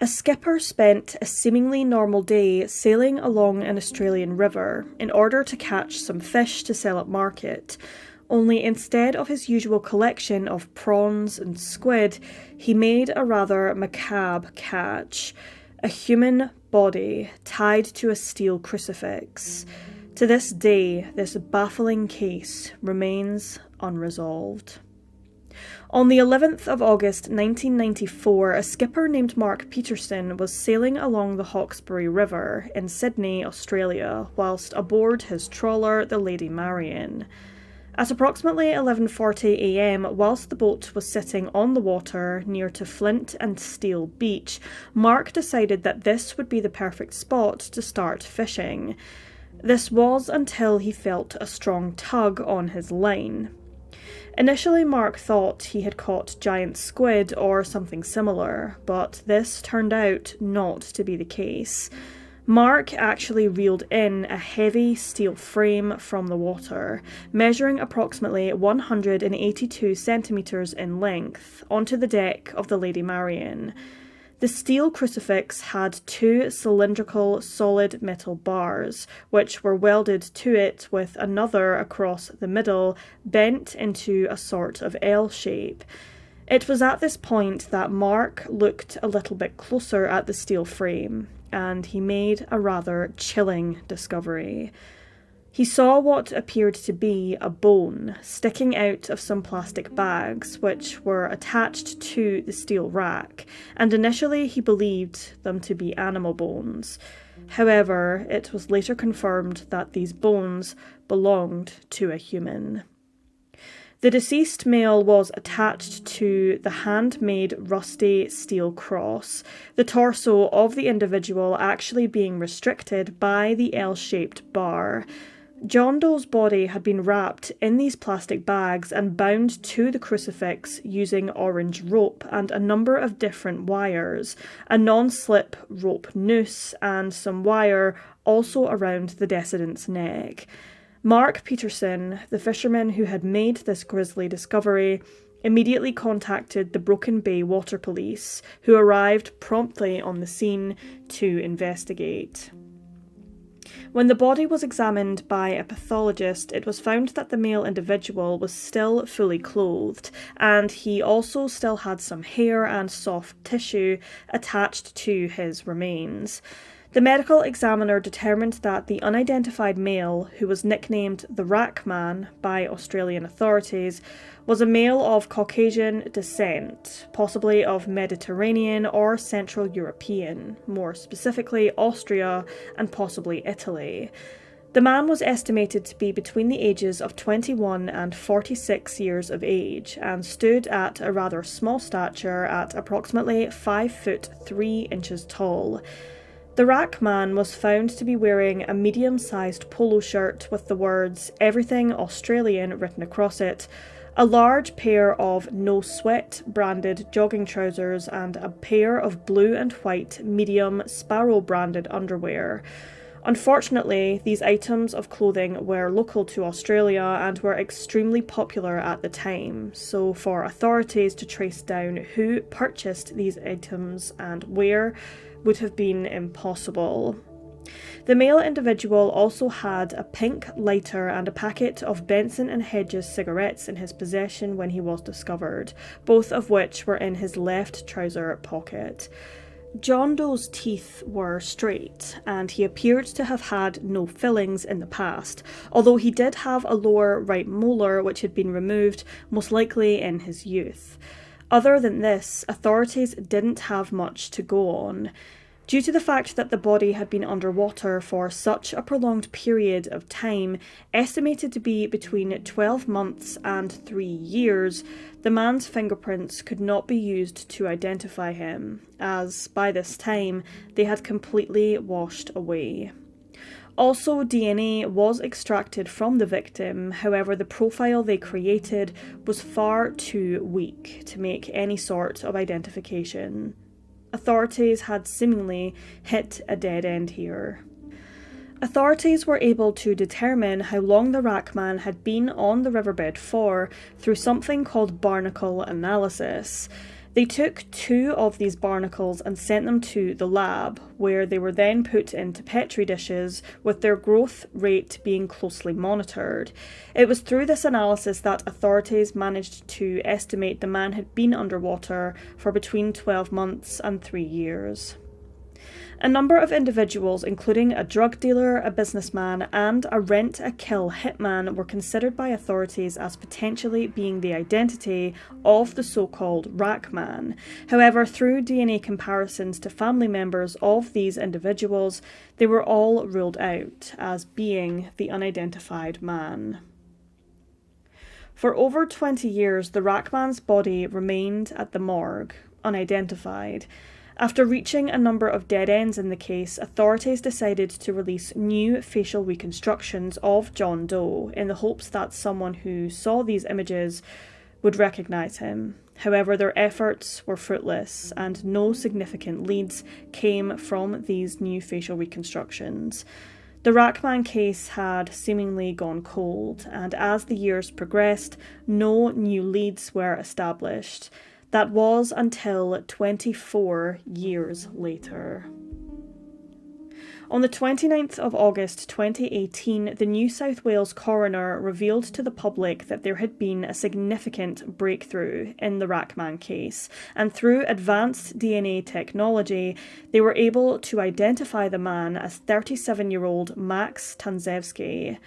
A skipper spent a seemingly normal day sailing along an Australian river in order to catch some fish to sell at market, only instead of his usual collection of prawns and squid, he made a rather macabre catch: a human body tied to a steel crucifix. To this day, this baffling case remains unresolved. On the 11th of August 1994, a skipper named Mark Peterson was sailing along the Hawkesbury River in Sydney, Australia, whilst aboard his trawler, the Lady Marion. At approximately 11:40 a.m, whilst the boat was sitting on the water near to Flint and Steel Beach, Mark decided that this would be the perfect spot to start fishing. This was until he felt a strong tug on his line. Initially, Mark thought he had caught giant squid or something similar, but this turned out not to be the case. Mark actually reeled in a heavy steel frame from the water, measuring approximately 182 centimetres in length, onto the deck of the Lady Marion. The steel crucifix had two cylindrical solid metal bars, which were welded to it with another across the middle, bent into a sort of L shape. It was at this point that Mark looked a little bit closer at the steel frame, and he made a rather chilling discovery. He saw what appeared to be a bone sticking out of some plastic bags which were attached to the steel rack, and initially he believed them to be animal bones. However, it was later confirmed that these bones belonged to a human. The deceased male was attached to the handmade rusty steel cross, the torso of the individual actually being restricted by the L-shaped bar. John Doe's body had been wrapped in these plastic bags and bound to the crucifix using orange rope and a number of different wires, a non-slip rope noose and some wire also around the decedent's neck. Mark Peterson, the fisherman who had made this grisly discovery, immediately contacted the Broken Bay Water Police, who arrived promptly on the scene to investigate. When the body was examined by a pathologist, it was found that the male individual was still fully clothed, and he also still had some hair and soft tissue attached to his remains. The medical examiner determined that the unidentified male, who was nicknamed the Rack Man by Australian authorities, was a male of Caucasian descent, possibly of Mediterranean or Central European, more specifically Austria and possibly Italy. The man was estimated to be between the ages of 21 and 46 years of age and stood at a rather small stature at approximately 5 foot 3 inches tall. The Rack Man was found to be wearing a medium-sized polo shirt with the words "Everything Australian" written across it, a large pair of No Sweat branded jogging trousers and a pair of blue and white medium Sparrow branded underwear. Unfortunately, these items of clothing were local to Australia and were extremely popular at the time, so for authorities to trace down who purchased these items and where would have been impossible. The male individual also had a pink lighter and a packet of Benson & Hedges cigarettes in his possession when he was discovered, both of which were in his left trouser pocket. John Doe's teeth were straight, and he appeared to have had no fillings in the past, although he did have a lower right molar which had been removed, most likely in his youth. Other than this, authorities didn't have much to go on. Due to the fact that the body had been underwater for such a prolonged period of time, estimated to be between 12 months and 3 years, the man's fingerprints could not be used to identify him, as by this time they had completely washed away. Also, DNA was extracted from the victim, however the profile they created was far too weak to make any sort of identification. Authorities had seemingly hit a dead end here. Authorities were able to determine how long the Rack Man had been on the riverbed for through something called barnacle analysis. They took 2 of these barnacles and sent them to the lab, where they were then put into petri dishes, with their growth rate being closely monitored. It was through this analysis that authorities managed to estimate the man had been underwater for between 12 months and 3 years. A number of individuals, including a drug dealer, a businessman, and a rent-a-kill hitman, were considered by authorities as potentially being the identity of the so-called Rack Man. However, through DNA comparisons to family members of these individuals, they were all ruled out as being the unidentified man. For over 20 years, the Rack Man's body remained at the morgue, unidentified. After reaching a number of dead ends in the case, authorities decided to release new facial reconstructions of John Doe in the hopes that someone who saw these images would recognise him. However, their efforts were fruitless and no significant leads came from these new facial reconstructions. The Rackman case had seemingly gone cold, and as the years progressed, no new leads were established. That was until 24 years later. On the 29th of August 2018, the New South Wales coroner revealed to the public that there had been a significant breakthrough in the Rackman case, and through advanced DNA technology, they were able to identify the man as 37-year-old Max Tancevski.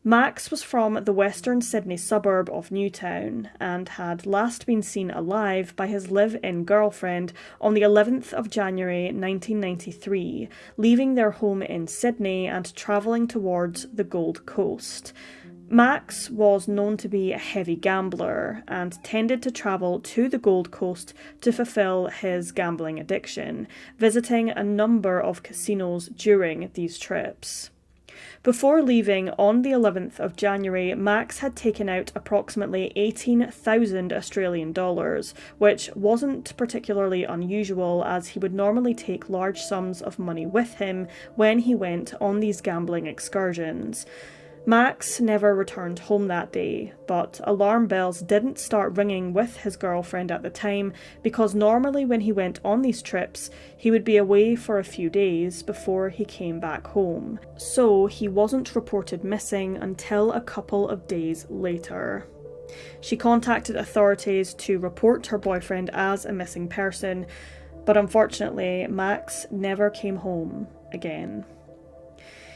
Max was from the western Sydney suburb of Newtown and had last been seen alive by his live-in girlfriend on the 11th of January 1993, leaving their home in Sydney and travelling towards the Gold Coast. Max was known to be a heavy gambler and tended to travel to the Gold Coast to fulfill his gambling addiction, visiting a number of casinos during these trips. Before leaving on the 11th of January, Max had taken out approximately 18,000 Australian dollars, which wasn't particularly unusual as he would normally take large sums of money with him when he went on these gambling excursions. Max never returned home that day, but alarm bells didn't start ringing with his girlfriend at the time because normally when he went on these trips, he would be away for a few days before he came back home. So he wasn't reported missing until a couple of days later. She contacted authorities to report her boyfriend as a missing person, but unfortunately, Max never came home again.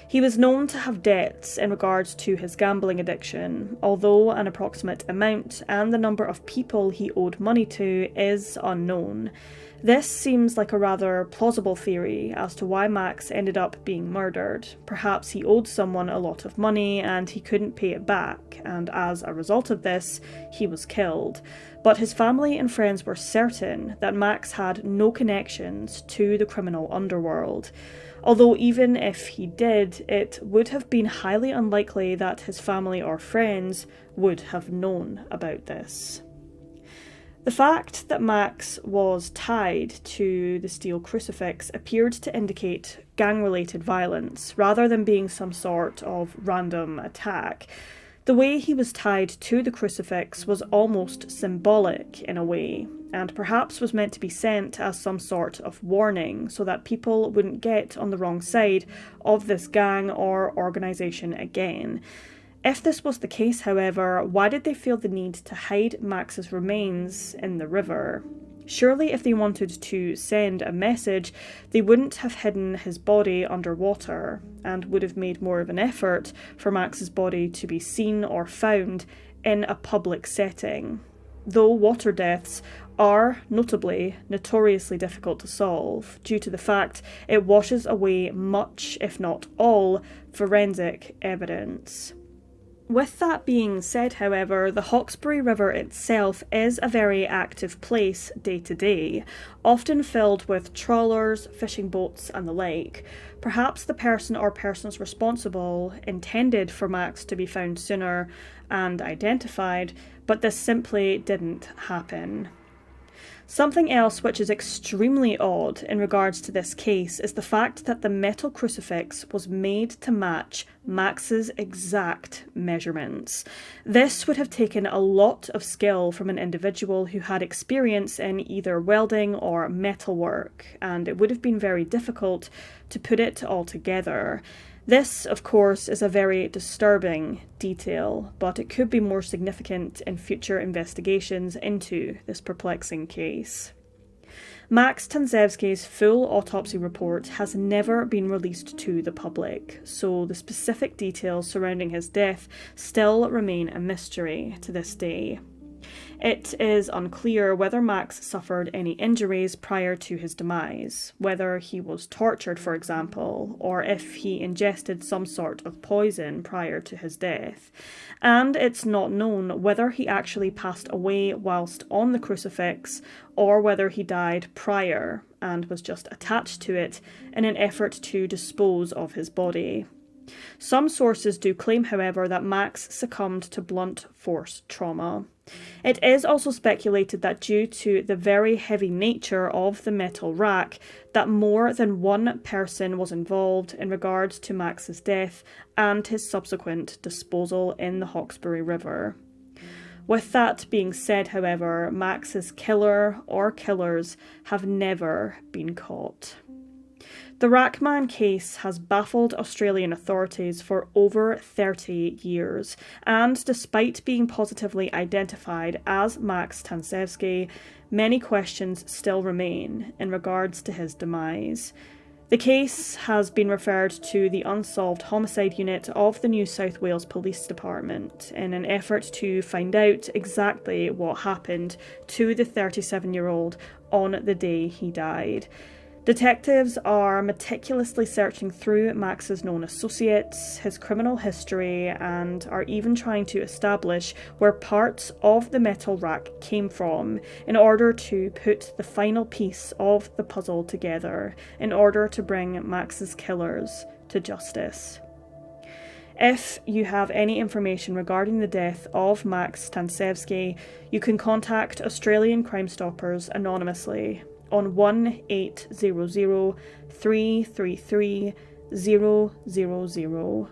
He was known to have debts in regards to his gambling addiction, although an approximate amount and the number of people he owed money to is unknown. This seems like a rather plausible theory as to why Max ended up being murdered. Perhaps he owed someone a lot of money and he couldn't pay it back, and as a result of this, he was killed. But his family and friends were certain that Max had no connections to the criminal underworld. Although even if he did, it would have been highly unlikely that his family or friends would have known about this. The fact that Max was tied to the steel crucifix appeared to indicate gang-related violence rather than being some sort of random attack. The way he was tied to the crucifix was almost symbolic in a way, and perhaps was meant to be sent as some sort of warning so that people wouldn't get on the wrong side of this gang or organisation again. If this was the case, however, why did they feel the need to hide Max's remains in the river? Surely if they wanted to send a message, they wouldn't have hidden his body underwater, and would have made more of an effort for Max's body to be seen or found in a public setting. Though water deaths are notoriously difficult to solve due to the fact it washes away much, if not all, forensic evidence. With that being said, however, the Hawkesbury River itself is a very active place day to day, often filled with trawlers, fishing boats and the like. Perhaps the person or persons responsible intended for Max to be found sooner and identified, but this simply didn't happen. Something else which is extremely odd in regards to this case is the fact that the metal crucifix was made to match Max's exact measurements. This would have taken a lot of skill from an individual who had experience in either welding or metalwork, and it would have been very difficult to put it all together. This, of course, is a very disturbing detail, but it could be more significant in future investigations into this perplexing case. Max Tancevski's full autopsy report has never been released to the public, so the specific details surrounding his death still remain a mystery to this day. It is unclear whether Max suffered any injuries prior to his demise, whether he was tortured, for example, or if he ingested some sort of poison prior to his death. And it's not known whether he actually passed away whilst on the crucifix or whether he died prior and was just attached to it in an effort to dispose of his body. Some sources do claim, however, that Max succumbed to blunt force trauma. It is also speculated that due to the very heavy nature of the metal rack, that more than one person was involved in regards to Max's death and his subsequent disposal in the Hawkesbury River. With that being said, however, Max's killer or killers have never been caught. The Rackman case has baffled Australian authorities for over 30 years, and despite being positively identified as Max Tancevski, many questions still remain in regards to his demise. The case has been referred to the Unsolved Homicide Unit of the New South Wales Police Department in an effort to find out exactly what happened to the 37-year-old on the day he died. Detectives are meticulously searching through Max's known associates, his criminal history, and are even trying to establish where parts of the metal rack came from in order to put the final piece of the puzzle together in order to bring Max's killers to justice. If you have any information regarding the death of Max Tancevski, you can contact Australian Crimestoppers anonymously on 1800 333 000.